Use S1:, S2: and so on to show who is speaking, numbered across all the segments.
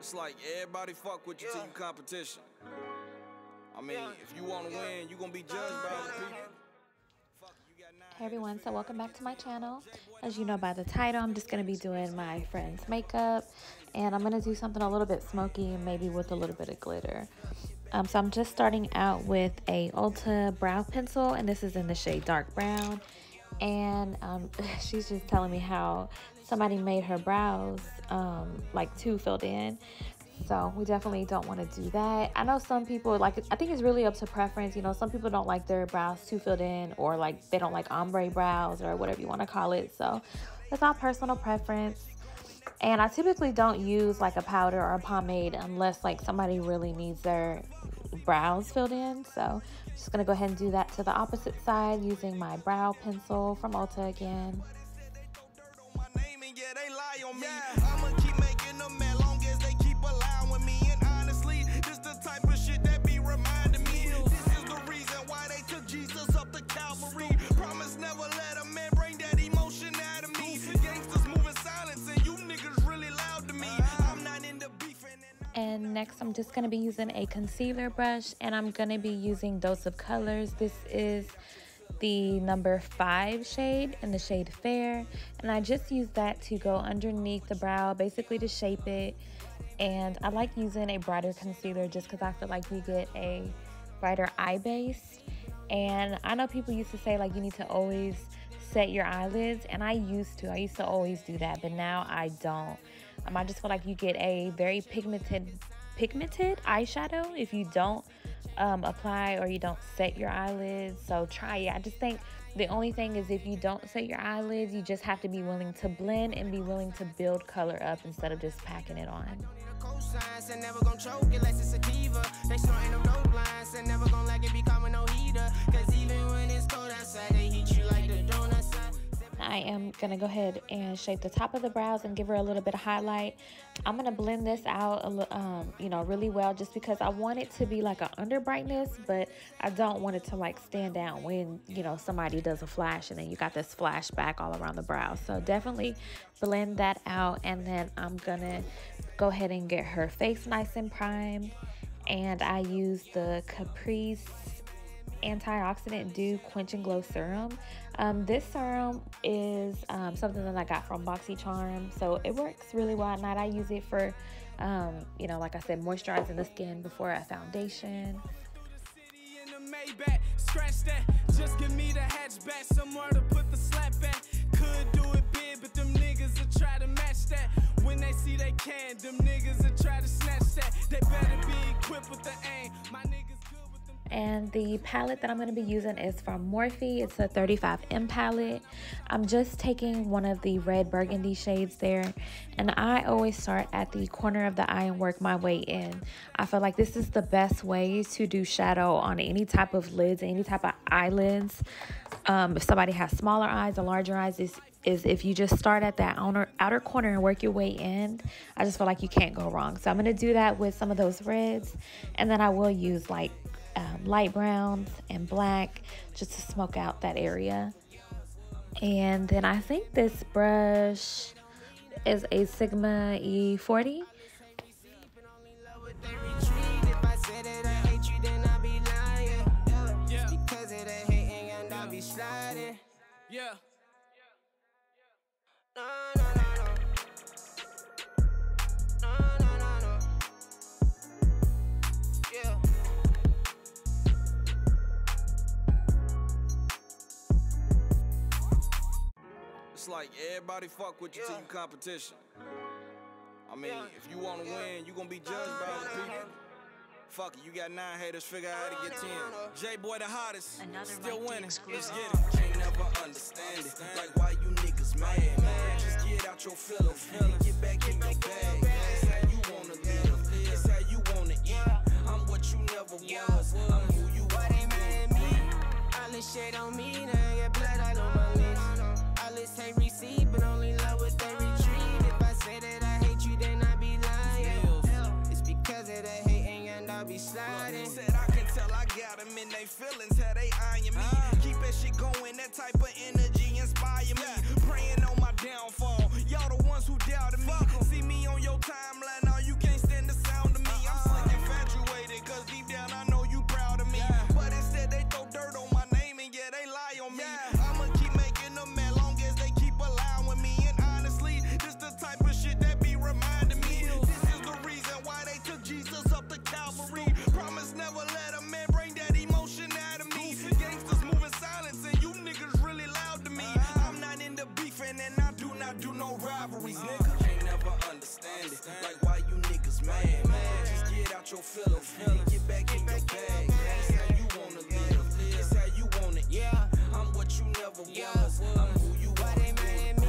S1: It's like everybody fuck with you till you competition. I mean, if you want to win, you gonna be judged by other people.
S2: Hey everyone, so welcome back to my channel. As you know by the title, I'm just going to be doing my friend's makeup, and I'm going to do something a little bit smoky and maybe with a little bit of glitter. So I'm just starting out with a Ulta brow pencil, and this is in the shade dark brown. And she's just telling me how somebody made her brows like too filled in. So we definitely don't want to do that. I know some people like it. I think it's really up to preference. You know, some people don't like their brows too filled in, or like they don't like ombre brows or whatever you want to call it. So it's all personal preference. And I typically don't use like a powder or a pomade unless like somebody really needs their brows filled in. So I'm just gonna go ahead and do that to the opposite side using my brow pencil from Ulta again. And next I'm just going to be using a concealer brush, and I'm going to be using Dose of Colors. This is the number 5 shade in the shade Fair, and I just use that to go underneath the brow, basically to shape it. And I like using a brighter concealer just because I feel like you get a brighter eye base. And I know people used to say like you need to always set your eyelids, and I used to always do that, but now I don't. I just feel like you get a very pigmented eyeshadow if you don't apply or you don't set your eyelids. So try it. I just think the only thing is if you don't set your eyelids, you just have to be willing to blend and be willing to build color up instead of just packing it on. I am going to go ahead and shape the top of the brows and give her a little bit of highlight. I'm going to blend this out, you know, really well, just because I want it to be like an under brightness, but I don't want it to like stand out when, you know, somebody does a flash and then you got this flashback all around the brow. So definitely blend that out, and then I'm going to go ahead and get her face nice and primed. And I use the Caprice Antioxidant Dew Quench and Glow Serum. This serum is something that I got from BoxyCharm, so it works really well at night. I use it for, you know, like I said, moisturizing the skin before a foundation.
S3: Scratch that, just give me the hatchback, somewhere to put the slap at. Could do it big, but them niggas will try to match that. When they see they can, them niggas will try to snatch that. They better be equipped with the aim. My niggas good with them.
S2: And the palette that I'm going to be using is from Morphe. It's a 35M palette. I'm just taking one of the red burgundy shades there, and I always start at the corner of the eye and work my way in. I feel like this is the best way to do shadow on any type of lids, any type of eyelids. If somebody has smaller eyes or larger eyes, is if you just start at that outer corner and work your way in. I just feel like you can't go wrong. So I'm going to do that with some of those reds, and then I will use like light browns and black just to smoke out that area. And then I think this brush is a Sigma E40.
S3: Yeah.
S1: It's like everybody fuck with you till you competition. I mean, if you want to win, you gonna be judged by other people. Fuck it, you got 9 haters, figure out how to get 10. J-Boy the hottest, still winning. Let's get it. Can't never understand it, like why you niggas mad. Just get out your feelings, get back in your bag. That's how you wanna live, that's how you wanna eat. I'm what you never was, I'm who you are.
S3: All this shit on me, now get blood all on my lips. All this hate receipt, but only love what they retreat. If I say that I hate you, then I be lying. It's because of that hate and I'll be sliding.
S1: Said I can tell I got them in they feelings, how they eyeing me. Keep that shit going, that type of energy inspire me. Praying on my downfall, y'all the ones who doubted me. See me on your timeline, all you can't stand niggas mad, man. Just get out your feelings, get back in your bag. That's how you wanna live, that's how you want it. Yeah, I'm what you never was, I'm who you are.
S3: They mad at me,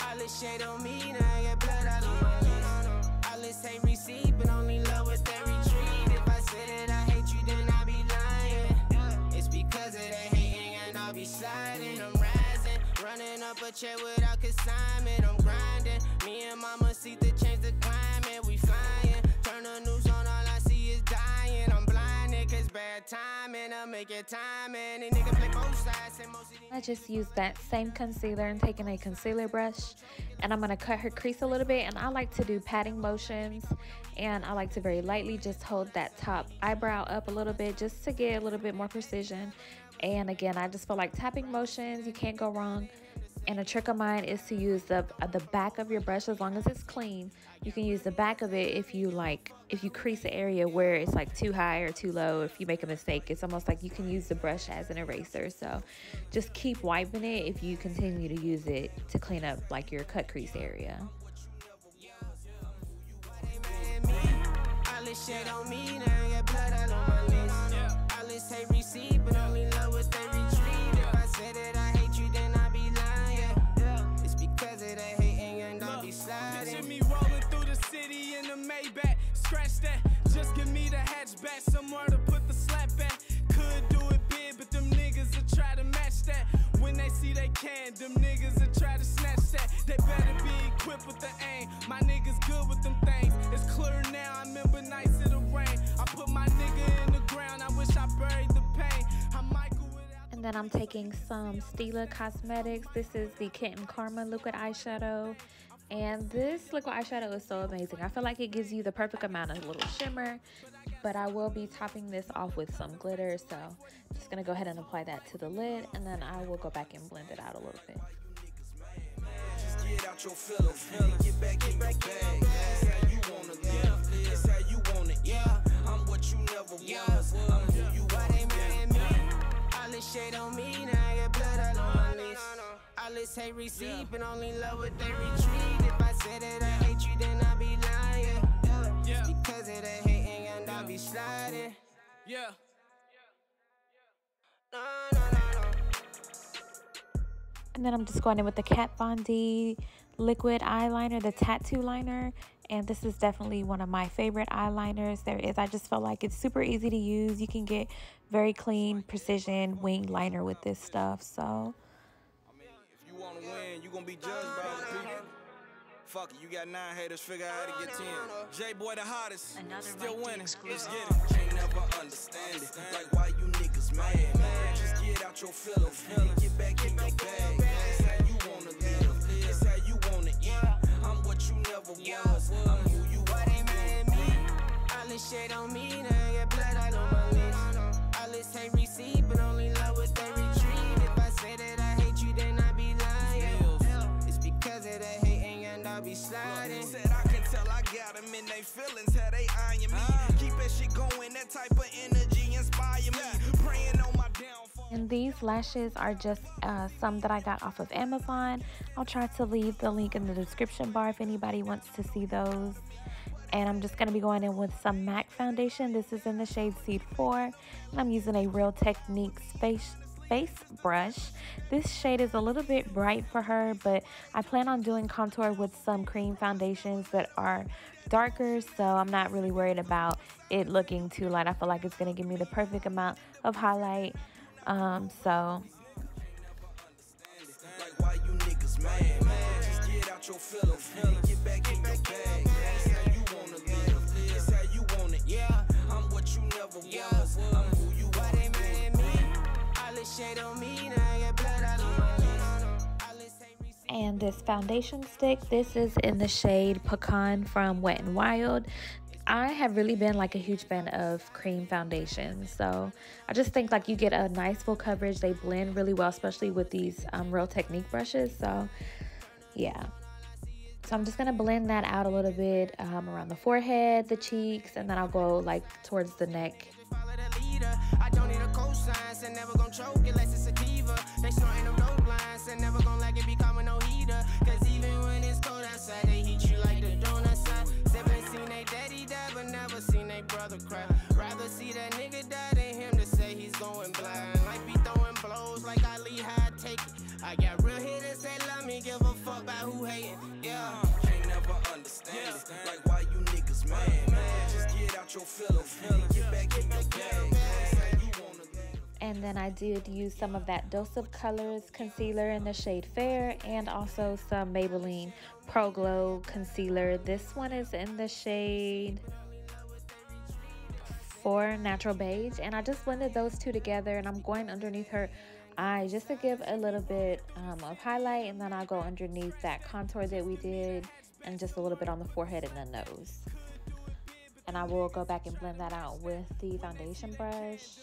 S3: all this shade on me, now I get blood out on my list. All this hate receipt, but only love with every treat. If I said that I hate you, then I be lying. It's because of that hating and I'll be sliding. I'm rising, running up a check without consignment. I'm grinding, me and mama see to change the climate. We flying, turn the news on, all I see is dying. I'm blinded, cause bad timing, I'll make it time. And nigga play both sides, and most of these.
S2: I just used that same concealer and taking a concealer brush, and I'm going to cut her crease a little bit. And I like to do patting motions, and I like to very lightly just hold that top eyebrow up a little bit just to get a little bit more precision. And again, I just feel like tapping motions, you can't go wrong. And a trick of mine is to use the back of your brush. As long as it's clean, you can use the back of it. If you crease the area where it's like too high or too low, if you make a mistake, it's almost like you can use the brush as an eraser. So just keep wiping it if you continue to use it to clean up like your cut crease area.
S3: All this shit on me, now I get blood out on my list. All this hate receipt, but only love with every treat. If I said that I hate you, then I be lying. It's because of that hating and I'll be sliding. Picture me rolling through the city in the Maybach. Scratch that, just give me the hatchback. Somewhere to put the slap at. Could do it big, but them niggas will try to match that. When they see they can, them niggas will try to snatch that. They better be equipped with the aim. My niggas good with them things. It's clear now, I remember nights of the rain. I put my nigga in the ground, I wish I buried the pain. I'm Michael without.
S2: And then I'm taking some Stila Cosmetics. This is the Kitten Karma liquid eyeshadow. And this liquid eyeshadow is so amazing. I feel like it gives you the perfect amount of little shimmer. But I will be topping this off with some glitter. So I'm just going to go ahead and apply that to the lid. And then I will go back and blend it out a little bit.
S1: Just get out your feelings, get back in your bag. That's how you wanna live, that's how you want it. Yeah, I'm what you never was, I'm who you are.
S3: They mad at me, all this shade on me, now I get blood out on my list. All this hate receipt, but only love with every treat. If I said that I hate you, then I be lying. It's because of that hating and I'll be sliding. Yeah. No.
S2: And then I'm just going in with the Kat Von D liquid eyeliner, the tattoo liner. And this is definitely one of my favorite eyeliners there is. I just feel like it's super easy to use. You can get very clean, precision winged liner with this stuff. So
S1: if you want to win, you're going to be judged by other people. Fuck it, you got 9 haters, figure out how to get 10. J-Boy the hottest, still winning. Let's get it. Can't never understand it. Like why you niggas mad, man. Just get out your feelings, get back in your bag. That's how you wanna live, that's how you want it. Yeah, I'm what you never was, I'm who you are.
S3: They mad at me, all this shade on me, now I get blood out on my list. All this hate receipt, but only love with every treat. If I say that I hate you, then I be lying. It's because of that hating and I'll be sliding.
S1: Said I can tell I got them in they feelings, how they eyeing me. Keep that shit going, that type of energy inspire me. Praying on my downfall.
S2: And these lashes are just some that I got off of Amazon. I'll try to leave the link in the description bar if anybody wants to see those. And I'm just going to be going in with some MAC foundation. This is in the shade Seed 4. And I'm using a Real Techniques face brush. This shade is a little bit bright for her, but I plan on doing contour with some cream foundations that are darker, so I'm not really worried about it looking too light. I feel like it's going to give me the perfect amount of highlight. So
S1: like why you niggas mad, man. Just get out your feelings, get back in your bag. That's how you wanna live, that's how you want it. Yeah, I'm what you never was, I'm who you are.
S3: They mad at me, all this shade on me, now I get blood out on my list.
S2: And this foundation stick, this is in the shade Pecan from Wet n Wild. I have really been like a huge fan of cream foundations, so I just think like you get a nice full coverage. They blend really well, especially with these Real Technique brushes. So yeah, so I'm just gonna blend that out a little bit around the forehead, the cheeks, and then I'll go like towards the neck.
S3: I don't need a cosign, so never gonna choke unless it's sativa. They snorting them dope lines, so never gonna like it be coming no heater. Cause even when it's cold outside, they heat you like the donut side. Siblings seen they daddy
S2: And then I did use some of that Dose of Colors concealer in the shade Fair, and also some Maybelline Pro Glow concealer. This one is in the shade 4 Natural Beige, and I just blended those two together, and I'm going underneath her eye just to give a little bit of highlight, and then I'll go underneath that contour that we did, and just a little bit on the forehead and the nose. And I will go back and blend that out with the foundation brush.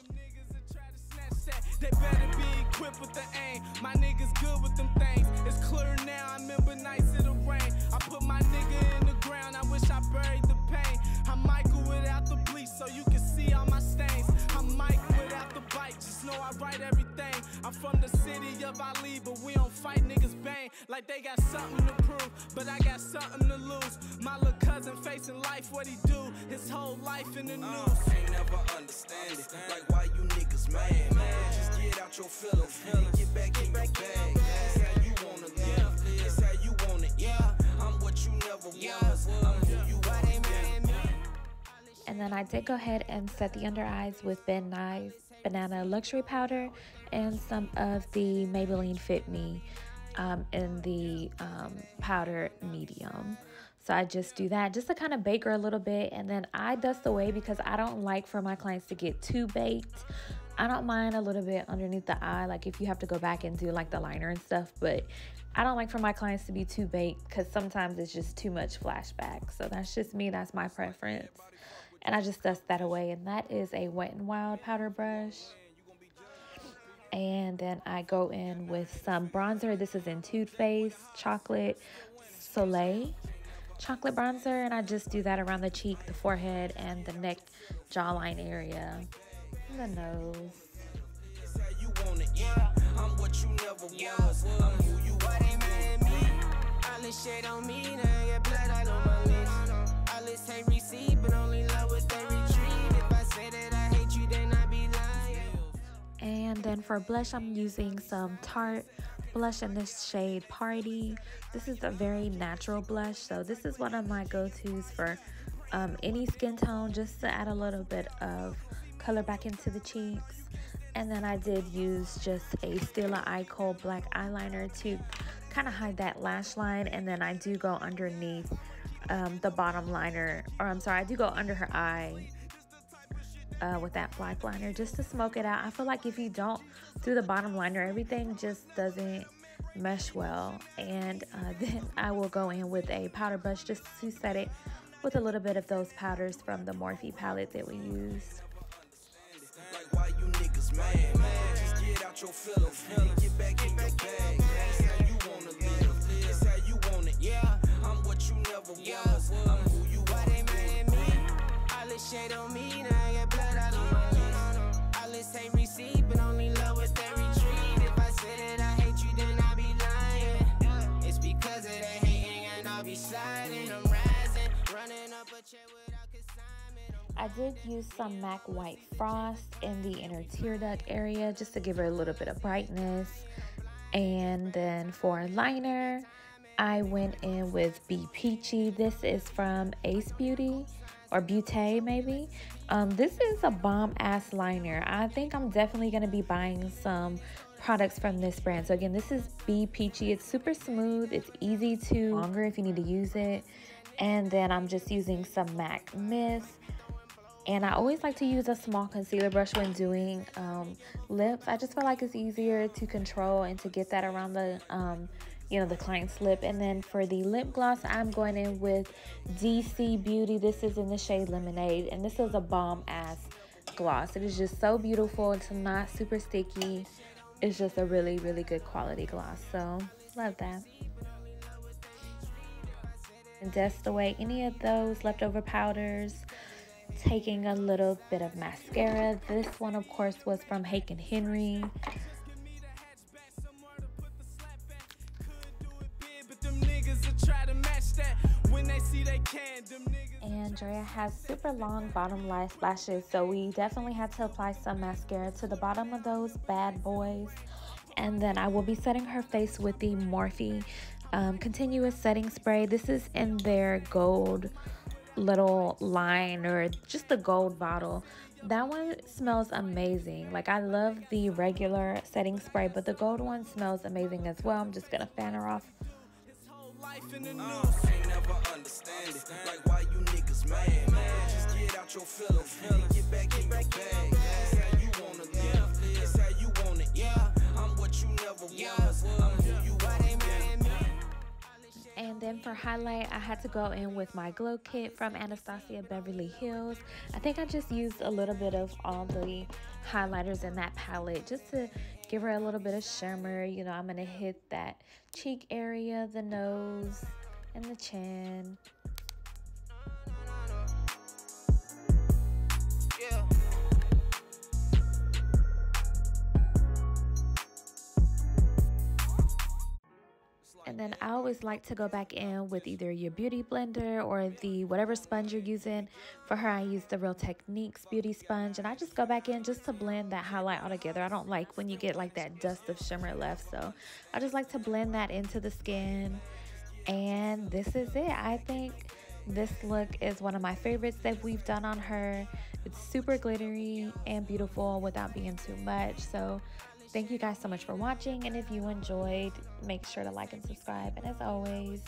S3: They better be equipped with the aim. My niggas good with them things. It's clear now. I remember nights in the rain. I put my nigga in the ground. I wish I buried the pain. I'm Michael without the bleach, so you can see all my stains. I'm Mike without the bite. Just know I write everything. I'm from the city of Ali, but we don't fight niggas bang. Like they got something to prove, but I got something to lose. My little cousin facing life, what he do? His whole life in the news.
S1: Ain't never understand it. Like why you niggas mad, man? Just get out your feelings, get back in your bag. It's how you wanna live, it's how you wanna eat. I'm what you never was, I'm who you wanna be.
S2: And then I did go ahead and set the under eyes with Nye Banana Luxury Powder and some of the Maybelline Fit Me in the powder medium. So I just do that just to kind of bake her a little bit, and then I dust away because I don't like for my clients to get too baked. I don't mind a little bit underneath the eye, like if you have to go back and do like the liner and stuff, but I don't like for my clients to be too baked because sometimes it's just too much flashback. So that's just me, that's my preference. And I just dust that away, and that is a Wet n Wild powder brush. And then I go in with some bronzer. This is in Too Faced Chocolate Soleil chocolate bronzer, and I just do that around the cheek, the forehead, and the neck jawline area, and the nose.
S1: I'm what you never was, I'm who you are.
S3: All this shit on me, now get blood all on my lips. All this hate receipt, but only love with every dream. If I say that I hate you, then I be lying.
S2: And then for blush, I'm using some Tarte blush in this shade Paaarty. This is a very natural blush, so this is one of my go-tos for any skin tone, just to add a little bit of color back into the cheeks. And then I did use just a Stila eye kohl black eyeliner to kind of hide that lash line, and then I do go underneath the bottom liner, or I'm sorry, I do go under her eye with that black liner just to smoke it out. I feel like if you don't do the bottom liner, everything just doesn't mesh well. And then I will go in with a powder brush just to set it with a little bit of those powders from the Morphe palette that we used.
S1: Like why you niggas mad, man? Just get out your feelings, get back in your bag. It's how you wanna live, it's how you wanna eat. I'm what you never was, I'm who you are.
S3: They mad at me. All this shit on me, now I get blood all on my lips. All this hate receipt, but only love with every treat. If I say that I hate you, then I be lying. It's because of the hating and I'll be sliding. I'm rising, running up a chair without consignment.
S2: I did use some MAC White Frost in the inner tear duct area just to give her a little bit of brightness. And then for liner, I went in with Be Peachy. This is from Ace Beauty, or Beauty maybe. This is a bomb ass liner. I think I'm definitely going to be buying some products from this brand. So again, this is Be Peachy. It's super smooth. It's easy to longer if you need to use it. And then I'm just using some MAC Mist. And I always like to use a small concealer brush when doing lips. I just feel like it's easier to control and to get that around the the client's lip. And then for the lip gloss, I'm going in with DC Beauty. This is in the shade Lemonade, and this is a bomb ass gloss. It is just so beautiful. It's not super sticky. It's just a really, really good quality gloss. So love that. And dust away any of those leftover powders. Taking a little bit of mascara. This one, of course, was from Hake & Henry. And Drea has super long bottom lashes, so we definitely had to apply some mascara to the bottom of those bad boys. And then I will be setting her face with the Morphe continuous setting spray. This is in their gold little line or just the gold bottle. That one smells amazing. Like, I love the regular setting spray, but the gold one smells amazing as well. I'm just gonna fan her off.
S1: Ain't never understand it. Like, why you niggas mad, man? Just get out your feelings and get back in your bag. It's how you wanna live. It's how you wanna eat. I'm what you never was. I'm who you want.
S2: And then for highlight, I had to go in with my glow kit from Anastasia Beverly Hills. I think I just used a little bit of all the highlighters in that palette just to give her a little bit of shimmer. You know, I'm going to hit that cheek area, the nose, and the chin. And then I always like to go back in with either your beauty blender or the whatever sponge you're using. For her, I use the Real Techniques beauty sponge, and I just go back in just to blend that highlight all together. I don't like when you get like that dust of shimmer left, so I just like to blend that into the skin. And this is it. I think this look is one of my favorites that we've done on her. It's super glittery and beautiful without being too much. So thank you guys so much for watching, and if you enjoyed, make sure to like and subscribe. And as always,